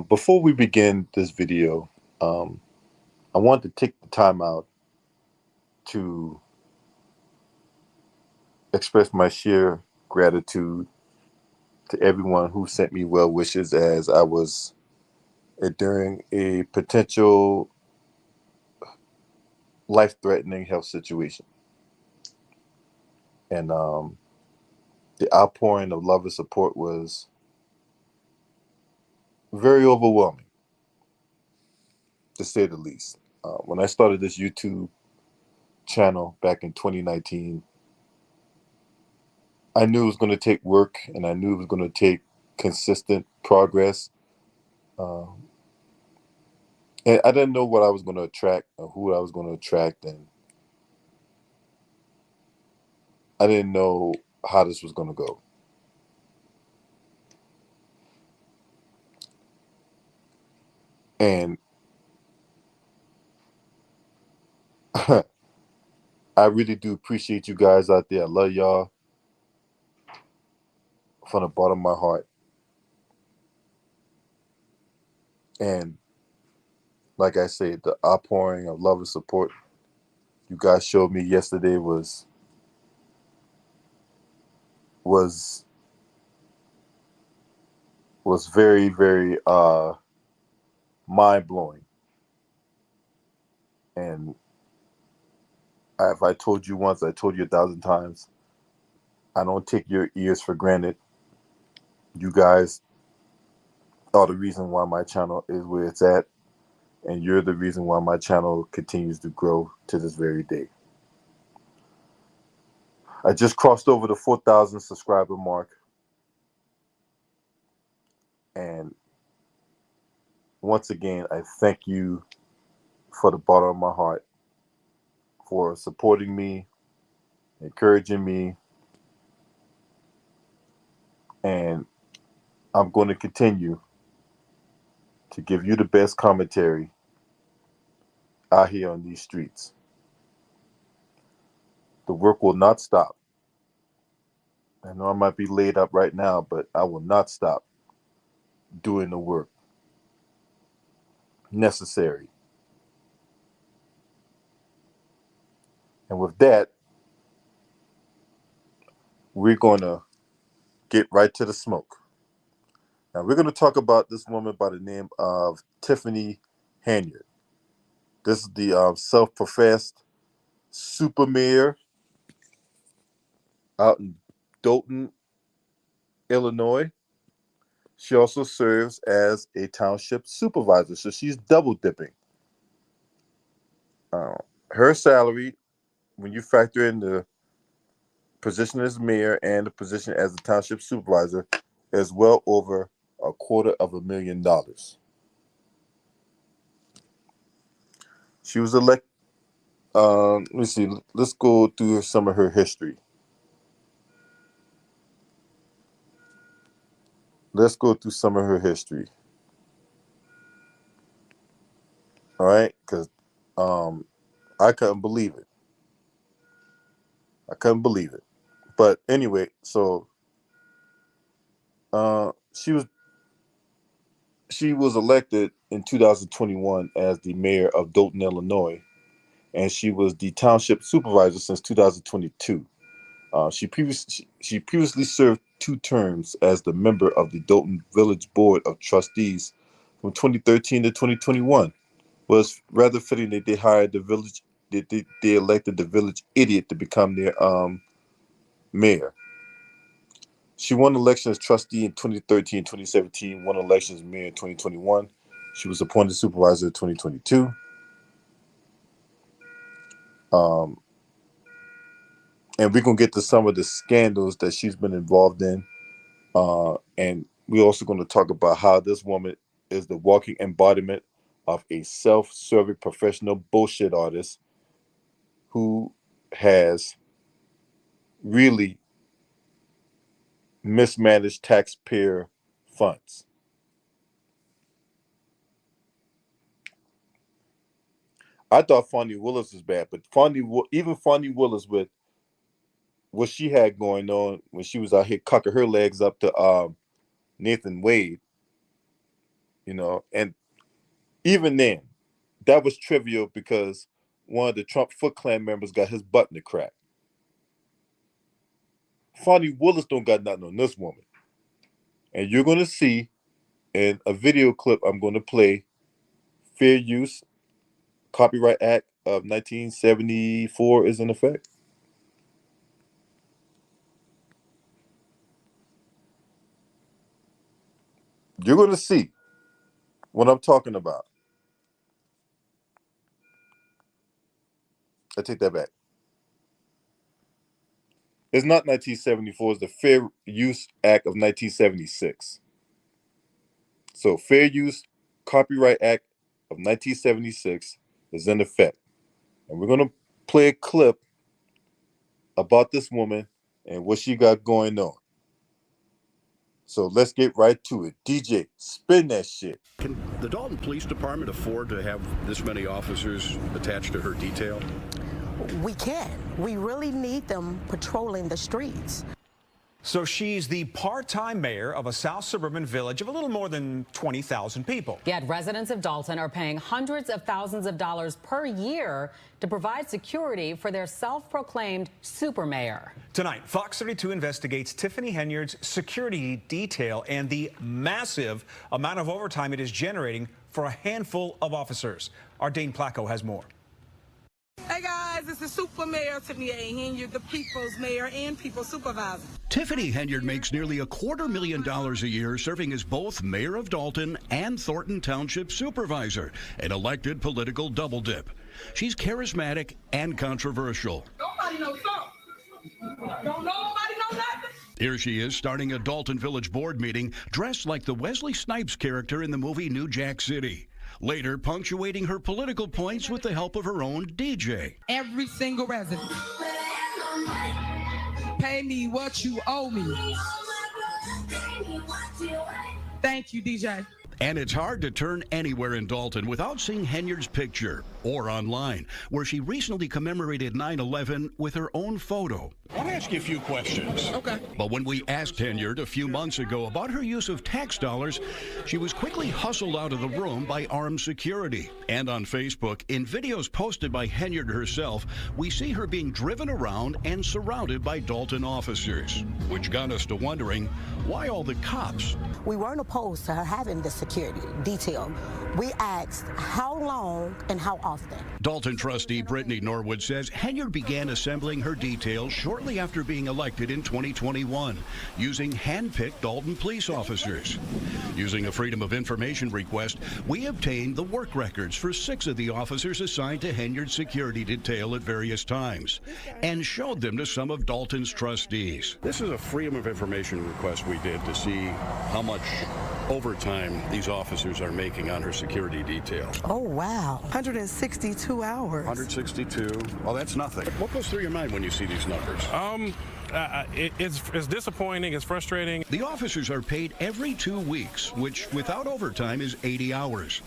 Before we begin this video, um, I want to take the time out to express my sheer gratitude to everyone who sent me well wishes as I was during a potential life threatening health situation. And the outpouring of love and support was very overwhelming, to say the least. When I started this YouTube channel back in 2019, I knew it was going to take work and I knew it was going to take consistent progress. Um, and I didn't know what I was going to attract or who I was going to attract, and I didn't know how this was going to go. And I really do appreciate you guys out there. I love y'all from the bottom of my heart. And like I say, the outpouring of love and support you guys showed me yesterday was was very, very mind blowing. And if I told you once, I told you a thousand times. I don't take your ears for granted. You guys are the reason why my channel is where it's at, and you're the reason why my channel continues to grow to this very day. I just crossed over the 4,000 subscriber mark, and once again, I thank you for the bottom of my heart for supporting me, encouraging me, and I'm going to continue to give you the best commentary out here on these streets. The work will not stop. I know I might be laid up right now, but I will not stop doing the work necessary. And with that, we're going to get right to the smoke. Now, we're going to talk about this woman by the name of Tiffany Henyard. This is the self professed super mayor out in Dothan, Illinois. She also serves as a township supervisor, so she's double dipping. Uh, Her salary, when you factor in the position as mayor and the position as a township supervisor, is well over $250,000. She was elected. Let me see. Let's go through some of her history. Let's go through some of her history. All right, because um, I couldn't believe it. I couldn't believe it. But anyway, so uh, she was she was elected in 2021 as the mayor of Dothan, Illinois, and she was the township supervisor since 2022. She previously served 2 terms as the member of the Dothan Village Board of Trustees from 2013 to 2021. Was rather fitting that they hired the village. They elected the village idiot to become their mayor. She won election as trustee in 2013, 2017. Won election as mayor in 2021. She was appointed supervisor in 2022. Um, and we're gonna get to some of the scandals that she's been involved in. And we're also going to talk about how this woman is the walking embodiment of a self-serving professional bullshit artist who has really mismanaged taxpayer funds. I thought Fonnie Willis was bad, but even Fonnie Willis with what she had going on when she was out here cocking her legs up to Nathan Wade, And even then, that was trivial because one of the Trump Foot Clan members got his button to crack. Fonnie Willis don't got nothing on this woman. And you're going to see in a video clip I'm going to play, Fair Use, Copyright Act of 1974 is in effect. You're going to see what I'm talking about. I take that back. It's not 1974, it's the Fair Use Act of 1976. So Fair Use Copyright Act of 1976 is in effect. And we're going to play a clip about this woman and what she got going on. So let's get right to it. DJ, spin that shit. Can the Dalton Police Department afford to have this many officers attached to her detail? We can. We really need them patrolling the streets. So she's the part-time mayor of a South suburban village of a little more than 20,000 people. Yet residents of Dalton are paying hundreds of thousands of dollars per year to provide security for their self-proclaimed super mayor. Tonight, Fox 32 investigates Tiffany Henyard's security detail and the massive amount of overtime it is generating for a handful of officers. Our Dane Placco has more. Hey guys, this is Super Mayor Tiffany Henyard, the People's Mayor and People's Supervisor. Tiffany Henyard makes nearly $250,000 a year serving as both mayor of Dalton and Thornton Township supervisor, an elected political double dip. She's charismatic and controversial. Nobody knows something. Don't nobody know nothing. Here she is starting a Dalton Village board meeting dressed like the Wesley Snipes character in the movie New Jack City. Later, punctuating her political points with the help of her own DJ. Every single resident. Pay me what you owe me. Thank you, DJ. And it's hard to turn anywhere in Dalton without seeing Henyard's picture, or online, where she recently commemorated 9/11 with her own photo. I want to ask you a few questions. Okay. But when we asked Henyard a few months ago about her use of tax dollars, she was quickly hustled out of the room by armed security. And on Facebook, in videos posted by Henyard herself, we see her being driven around and surrounded by Dalton officers, which got us to wondering, why all the cops? We weren't opposed to her having the security detail. We asked how long and how often. Dalton trustee Brittany Norwood says Henyard began assembling her detail shortly after being elected in 2021, using hand-picked Dalton police officers. Using a Freedom of Information request, we obtained the work records for 6 of the officers assigned to Henyard's security detail at various times, and showed them to some of Dalton's trustees. This is a Freedom of Information request we did to see how much overtime these officers are making on her security detail. Oh, wow. 162 hours. 162. Well, that's nothing. What goes through your mind when you see these numbers? It's disappointing. It's frustrating. The officers are paid every 2 weeks, which without overtime is 80 hours.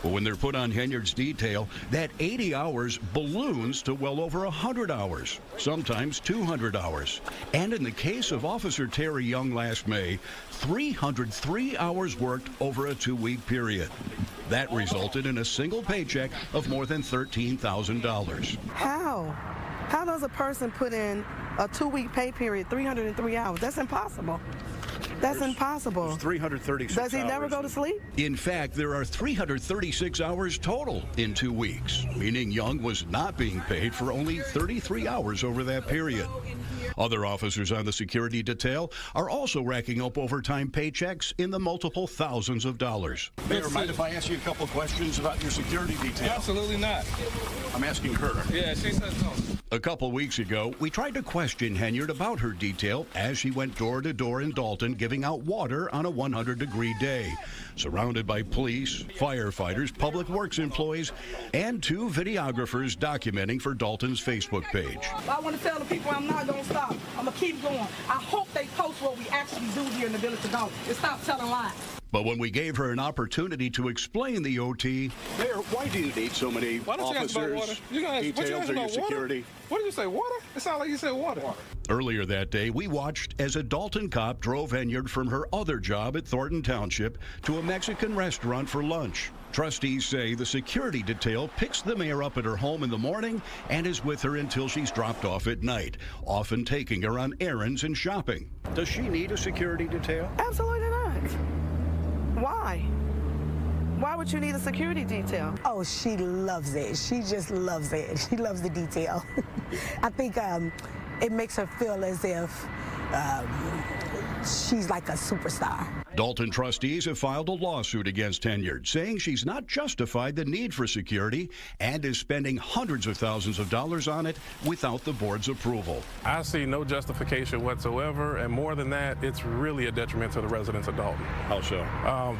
But when they're put on Henyard's detail, that 80 hours balloons to well over 100 hours, sometimes 200 hours. And in the case of Officer Terry Young last May, 303 hours worked over a 2-week period. That resulted in a single paycheck of more than $13,000. How? How does a person put in a 2-week pay period, 303 hours? That's impossible. That's impossible. There's 336 Does he never go to sleep? In fact, there are 336 hours total in 2 weeks, meaning Young was not being paid for only 33 hours over that period. Other officers on the security detail are also racking up overtime paychecks in the multiple thousands of dollars. Mayor, mind if I ask you a couple questions about your security detail? Absolutely not. I'm asking her. Yeah, she says no. A couple weeks ago, we tried to question Henyard about her detail as she went door to door in Dalton giving out water on a 100-degree day, surrounded by police, firefighters, public works employees, and 2 videographers documenting for Dalton's Facebook page. I want to tell the people I'm not going to stop. I'm going to keep going. I hope they post what we actually do here in the village of Dalton and stop telling lies. But when we gave her an opportunity to explain the OT, Mayor, why do you need so many Why don't you ask about water? officers, You guys, what you details, ask or your about water? security? What did you say, water? It sounded like you said water. earlier that day, we watched as a Dalton cop drove Henyard from her other job at Thornton Township to a Mexican restaurant for lunch. Trustees say the security detail picks the mayor up at her home in the morning and is with her until she's dropped off at night, often taking her on errands and shopping. Does she need a security detail? Absolutely not. Why? Why would you need a security detail? Oh, she loves it. She just loves it. She loves the detail. I think it makes her feel as if she's like a superstar. Dalton trustees have filed a lawsuit against Henyard, saying she's not justified the need for security and is spending hundreds of thousands of dollars on it without the board's approval. I see no justification whatsoever, and more than that, it's really a detriment to the residents of Dalton. How so?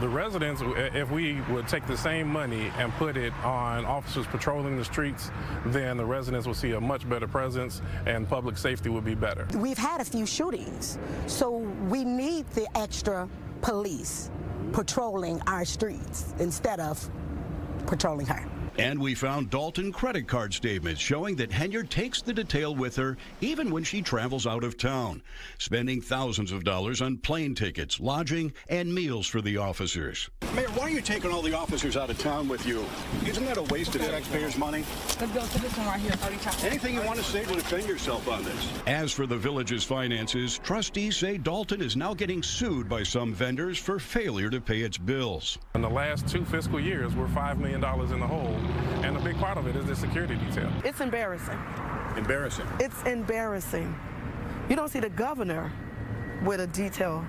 The residents, if we would take the same money and put it on officers patrolling the streets, then the residents will see a much better presence and public safety would be better. We've had a few shootings, so we need the extra police patrolling our streets instead of patrolling her. And we found Dalton credit card statements showing that Henyard takes the detail with her even when she travels out of town, spending thousands of dollars on plane tickets, lodging, and meals for the officers. Mayor, why are you taking all the officers out of town with you? Isn't that a waste of taxpayers' money? Let's go to this one right here, 30 times. Anything you want to say to defend yourself on this? As for the village's finances, trustees say Dalton is now getting sued by some vendors for failure to pay its bills. In the last 2 fiscal years, we're $5 million in the hole, and a big part of it is the security detail. It's embarrassing. Embarrassing. It's embarrassing. You don't see the governor with a detail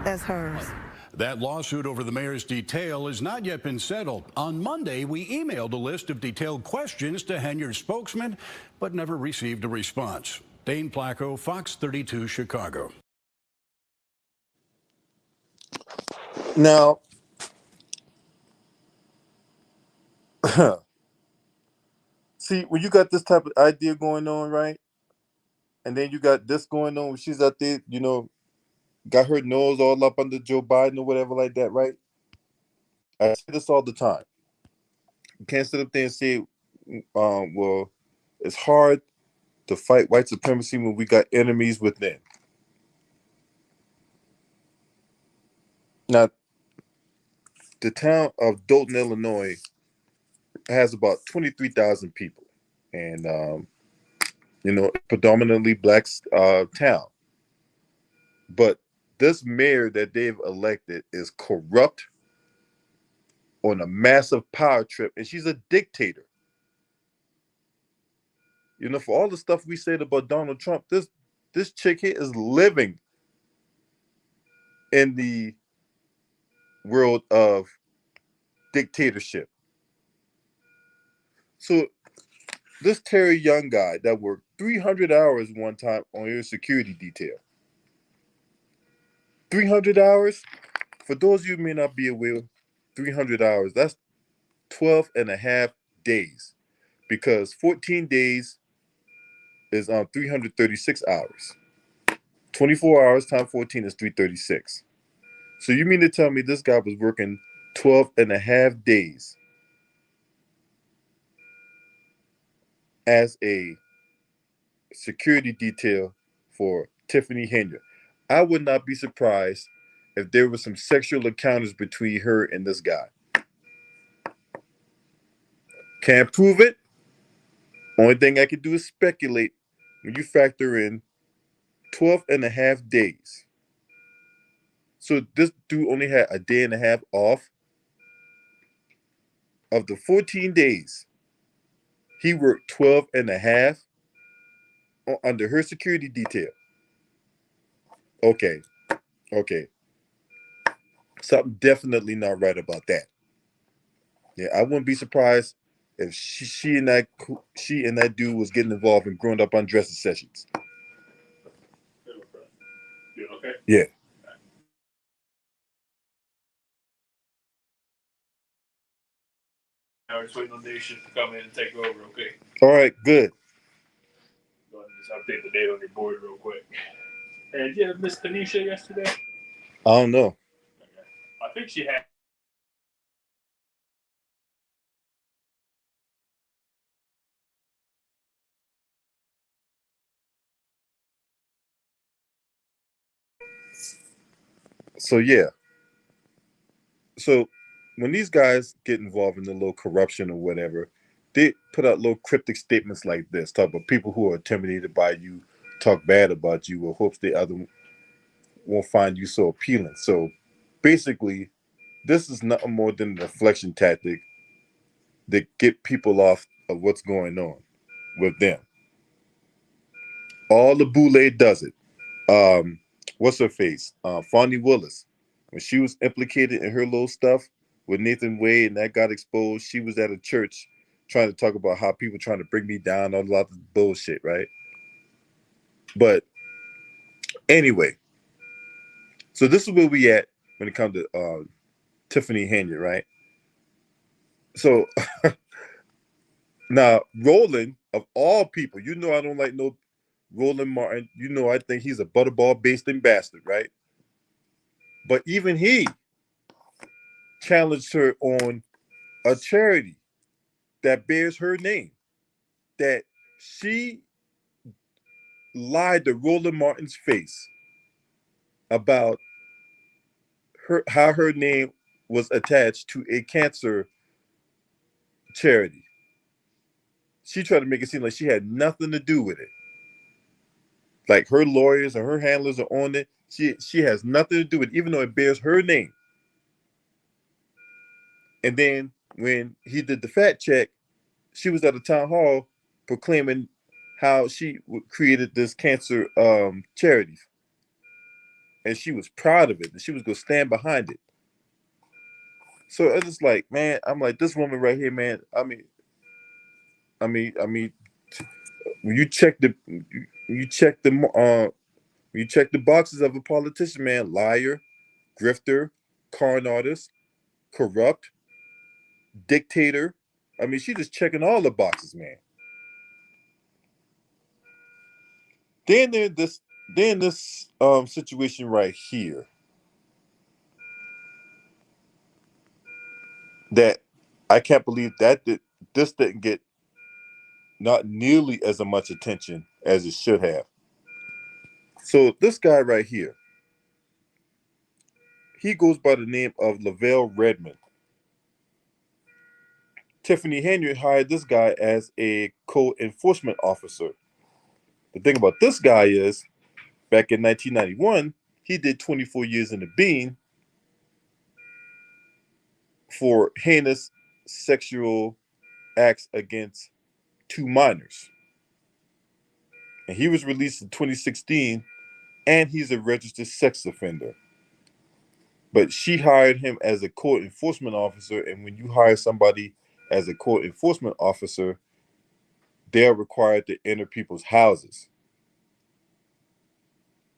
as hers. That lawsuit over the mayor's detail has not yet been settled. On Monday, we emailed a list of detailed questions to Henyard's spokesman, but never received a response. Dane Placco, Fox 32, Chicago. Now, see, when you got this type of idea going on, right? And then you got this going on when she's out there, got her nose all up under Joe Biden or whatever like that, right? I say this all the time. You can't sit up there and say, well, it's hard to fight white supremacy when we got enemies within. Now, the town of Dalton, Illinois has about 23,000 people, and predominantly black town. But this mayor that they've elected is corrupt on a massive power trip, and she's a dictator. For all the stuff we said about Donald Trump, this chick here is living in the world of dictatorship. So this Terry Young guy that worked 300 hours one time on your security detail. 300 hours? For those of you who may not be aware, 300 hours, that's 12 and a half days. Because 14 days is 336 hours. 24 hours times 14 is 336. So you mean to tell me this guy was working 12 and a half days as a security detail for Tiffany Henyard? I would not be surprised if there were some sexual encounters between her and this guy. Can't prove it. Only thing I can do is speculate when you factor in 12 and a half days. So this dude only had a day and a half off. Of the 14 days, he worked 12 and a half under her security detail. Okay. Something definitely not right about that. Yeah, I wouldn't be surprised if she and that dude was getting involved in grown up undressing sessions. You okay? Yeah. I was waiting on day shift to come in and take over, okay? All right, good. Go ahead and just update the date on your board real quick. And did you have Miss Tanisha yesterday? I don't know. I think she had. So yeah. So when these guys get involved in the little corruption or whatever, they put out little cryptic statements like this, talk about people who are intimidated by you, talk bad about you, or hopes the other won't find you so appealing. So basically, this is nothing more than a deflection tactic that get people off of what's going on with them. All the boule does it. What's her face? Fonnie Willis, when she was implicated in her little stuff with Nathan Wade and that got exposed, she was at a church trying to talk about how people trying to bring me down, all a lot of bullshit, right? But anyway, so this is where we at when it comes to Tiffany Henyard, right? So now Roland, of all people, you know I don't like no Roland Martin. You know I think he's a butterball basting bastard, right? But even he challenged her on a charity that bears her name, that she lied to Roland Martin's face about her how her name was attached to a cancer charity. She tried to make it seem like she had nothing to do with it. Like her lawyers and her handlers are on it. She has nothing to do with it, even though it bears her name. And then when he did the fact check, she was at a town hall proclaiming how she created this cancer charity, and she was proud of it, and she was gonna stand behind it. So it's just like, man, I'm like, this woman right here, man. I mean, when you check the, you check the, you check the boxes of a politician, man, liar, grifter, con artist, corrupt, dictator. I mean, she just checking all the boxes, man. Then there's this situation right here that I can't believe this didn't get not nearly as much attention as it should have. So this guy right here, he goes by the name of Lavelle Redmond. Tiffany Henyard hired this guy as a co-enforcement officer. The thing about this guy is, back in 1991, he did 24 years in the bean for heinous sexual acts against two minors. And he was released in 2016, and he's a registered sex offender. But she hired him as a court enforcement officer, and when you hire somebody as a court enforcement officer, they're required to enter people's houses.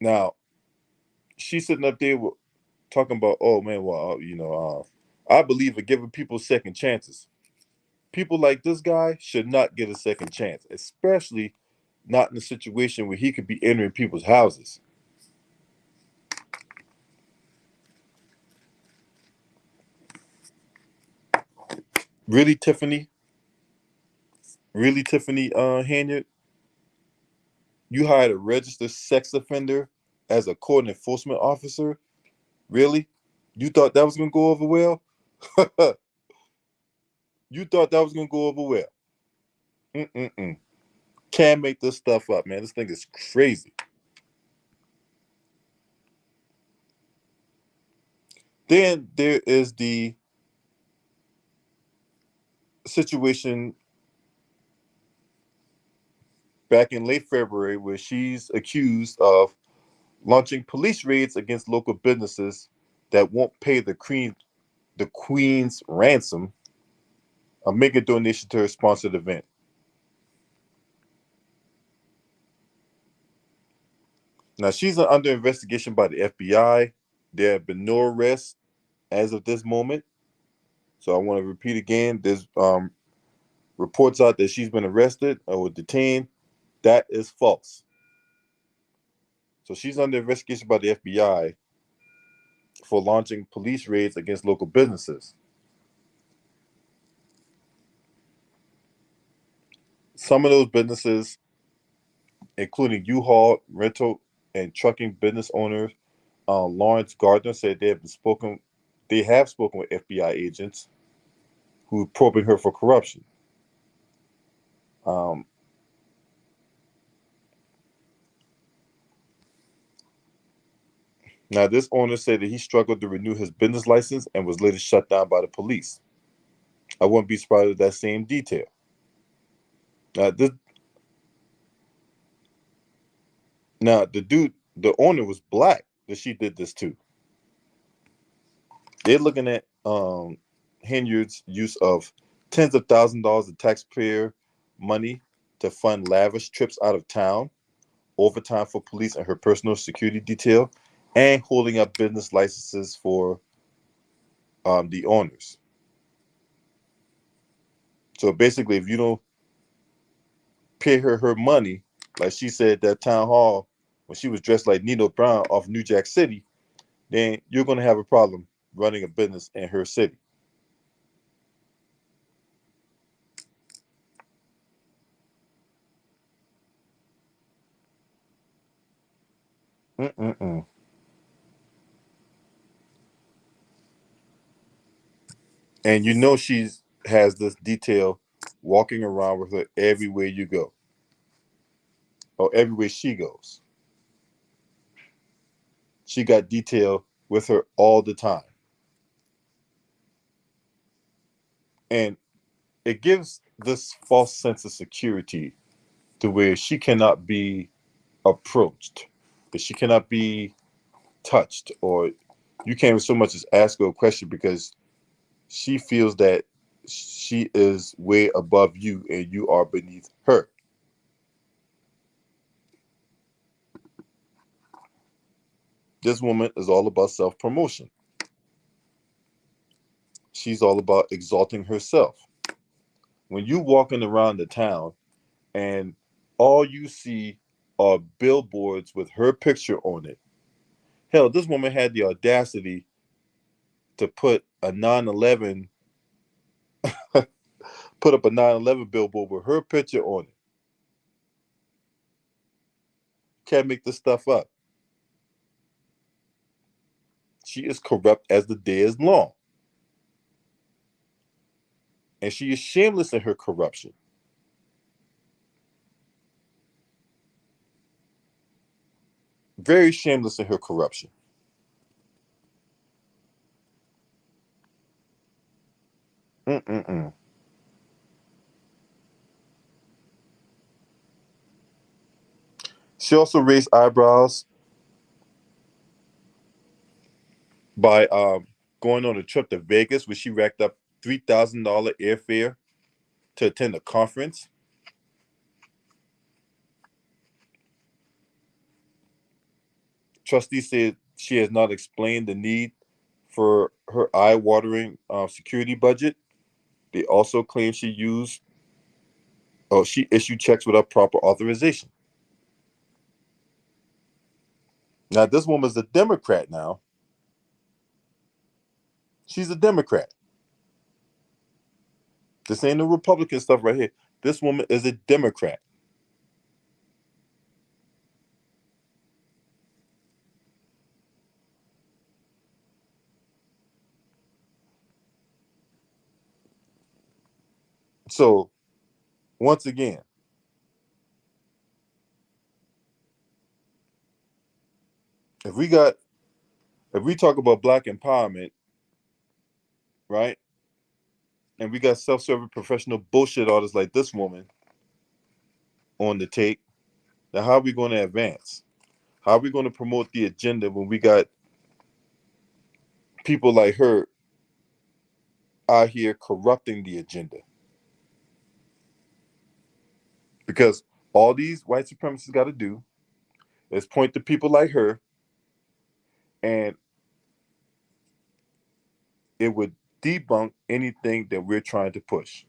Now, she's sitting up there talking about, oh man, well, I believe in giving people second chances. People like this guy should not get a second chance, especially not in a situation where he could be entering people's houses. Really, Tiffany? Really, Tiffany Henyard? You hired a registered sex offender as a court enforcement officer? Really? You thought that was going to go over well? You thought that was going to go over well? Mm-mm-mm. Can't make this stuff up, man. This thing is crazy. Then there is the situation back in late February where she's accused of launching police raids against local businesses that won't pay the Queen's ransom or make a donation to her sponsored event. Now, she's under investigation by the FBI. There have been no arrests as of this moment. So I want to repeat again, there's reports out that she's been arrested or detained. That is false. So she's under investigation by the FBI. for launching police raids against local businesses. Some of those businesses, including U-Haul, rental, and trucking business owners, Lawrence Gardner said they have spoken with FBI agents who are probing her for corruption. Um, Now, this owner said that he struggled to renew his business license and was later shut down by the police. I wouldn't be surprised with that same detail. Now, the owner was black that she did this to. They're looking at Henyard's use of tens of thousands of dollars of taxpayer money to fund lavish trips out of town, overtime for police and her personal security detail, and holding up business licenses for the owners. So basically, if you don't pay her money, like she said at that town hall when she was dressed like Nino Brown off New Jack City, then you're going to have a problem running a business in her city. Mm-mm-mm. And you know has this detail walking around with her everywhere you go, or everywhere she goes. She got detail with her all the time. And it gives this false sense of security to where she cannot be approached, that she cannot be touched, or you can't so much as ask her a question because she feels that she is way above you and you are beneath her. This woman is all about self-promotion. She's all about exalting herself. When you walking around the town and all you see are billboards with her picture on it. Hell, this woman had the audacity to put a 9/11 put up a 9/11 billboard with her picture on it. Can't make this stuff up. She is corrupt as the day is long. And she is shameless in her corruption. Very shameless in her corruption. Mm-mm-mm. She also raised eyebrows by going on a trip to Vegas where she racked up $3,000 airfare to attend a conference. Trustee said she has not explained the need for her eye-watering security budget. They also claim she issued checks without proper authorization. Now, this woman's a Democrat now. She's a Democrat. This ain't no Republican stuff right here. This woman is a Democrat. So, once again, if we talk about black empowerment, right? And we got self-serving professional bullshit artists like this woman on the take, then how are we going to advance? How are we going to promote the agenda when we got people like her out here corrupting the agenda? Because all these white supremacists got to do is point to people like her, and it would debunk anything that we're trying to push.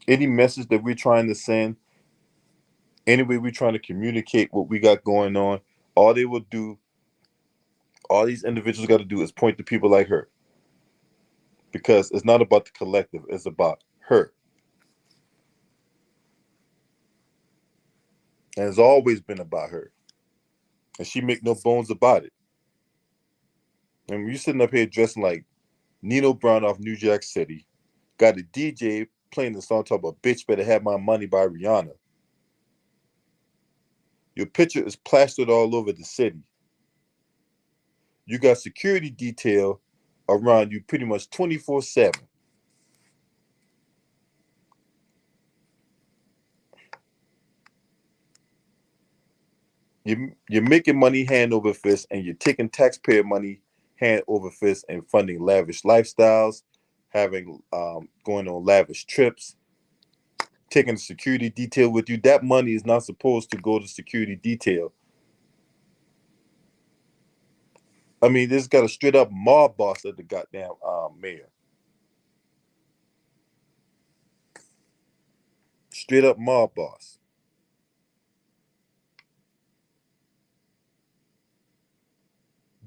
Any message that we're trying to send, any way we're trying to communicate what we got going on, All they will do, all these individuals got to do is point to people like her. Because it's not about the collective, it's about her. And it's always been about her. And she make no bones about it. And when you're sitting up here dressing like Nino Brown off New Jack City, got a DJ playing the song talking about "Bitch Better Have My Money" by Rihanna. Your picture is plastered all over the city. You got security detail around you pretty much 24/7. You're making money hand over fist, and you're taking taxpayer money hand over fist and funding lavish lifestyles, having going on lavish trips, taking a security detail with you. That money is not supposed to go to security detail. I mean, this got a straight up mob boss at the goddamn mayor. Straight up mob boss.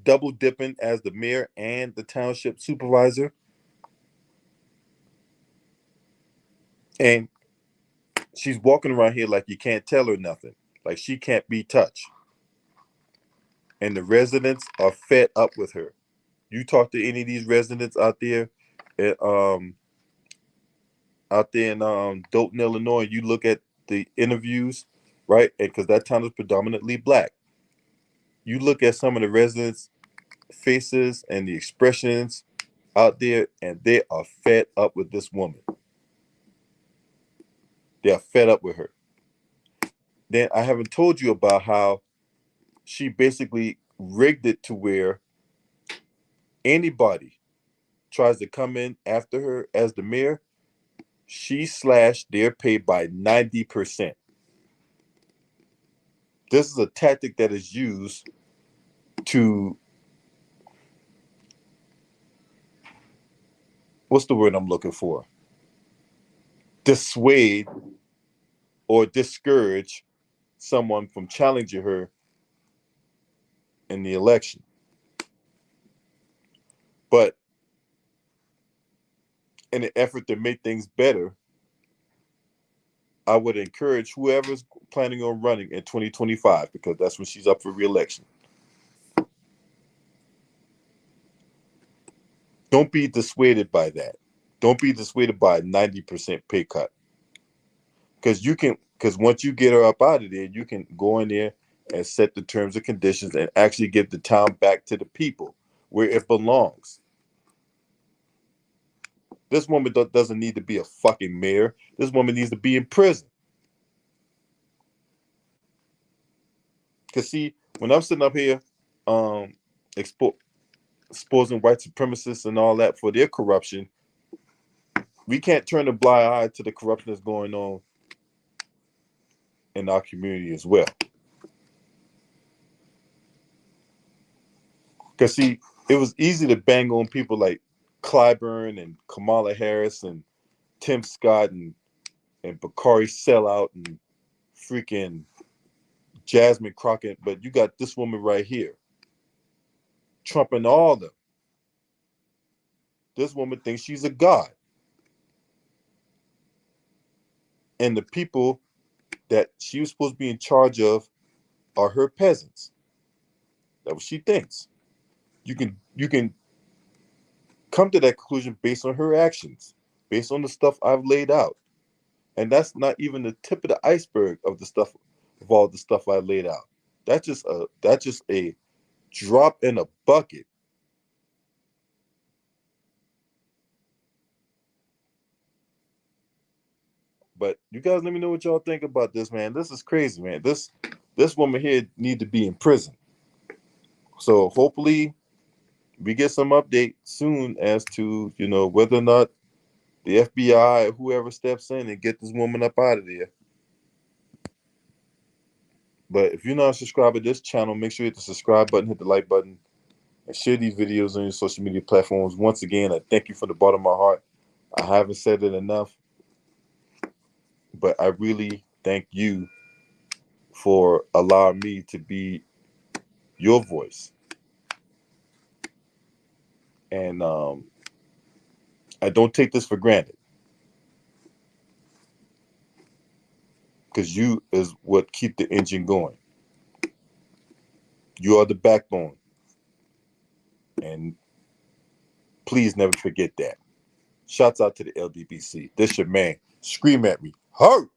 Double dipping as the mayor and the township supervisor. And she's walking around here like you can't tell her nothing. Like she can't be touched. And the residents are fed up with her. You talk to any of these residents out there, in Dayton, Illinois, you look at the interviews, right? And because that town is predominantly black, you look at some of the residents' faces and the expressions out there, and they are fed up with this woman. They are fed up with her. Then I haven't told you about how she basically rigged it to where anybody tries to come in after her as the mayor, she slashed their pay by 90%. This is a tactic that is used to, what's the word I'm looking for? Dissuade or discourage someone from challenging her in the election. But in an effort to make things better, I would encourage whoever's planning on running in 2025, because that's when she's up for re-election. Don't be dissuaded by that. Don't be dissuaded by a 90% pay cut. Because once you get her up out of there, you can go in there and set the terms and conditions and actually give the town back to the people where it belongs. This woman doesn't need to be a fucking mayor. This woman needs to be in prison. Because see, when I'm sitting up here exposing white supremacists and all that for their corruption, we can't turn a blind eye to the corruption that's going on in our community as well. Because see, it was easy to bang on people like Clyburn and Kamala Harris and Tim Scott and Bakari Sellout and freaking Jasmine Crockett, but you got this woman right here trumping all of them. This woman thinks she's a god. And the people that she was supposed to be in charge of are her peasants. That's what she thinks. You can come to that conclusion based on her actions, based on the stuff I've laid out. And that's not even the tip of the iceberg of all the stuff I laid out. That's just a drop in a bucket. But you guys let me know what y'all think about this, man. This is crazy, man. This woman here need to be in prison. So hopefully we get some update soon as to, whether or not the FBI or whoever steps in and get this woman up out of there. But if you're not subscribed to this channel, make sure you hit the subscribe button, hit the like button, and share these videos on your social media platforms. Once again, I thank you from the bottom of my heart. I haven't said it enough, but I really thank you for allowing me to be your voice. And I don't take this for granted, because you is what keep the engine going. You are the backbone, and please never forget that. Shouts out to the LDBC. This your man. Scream at me. Hurt.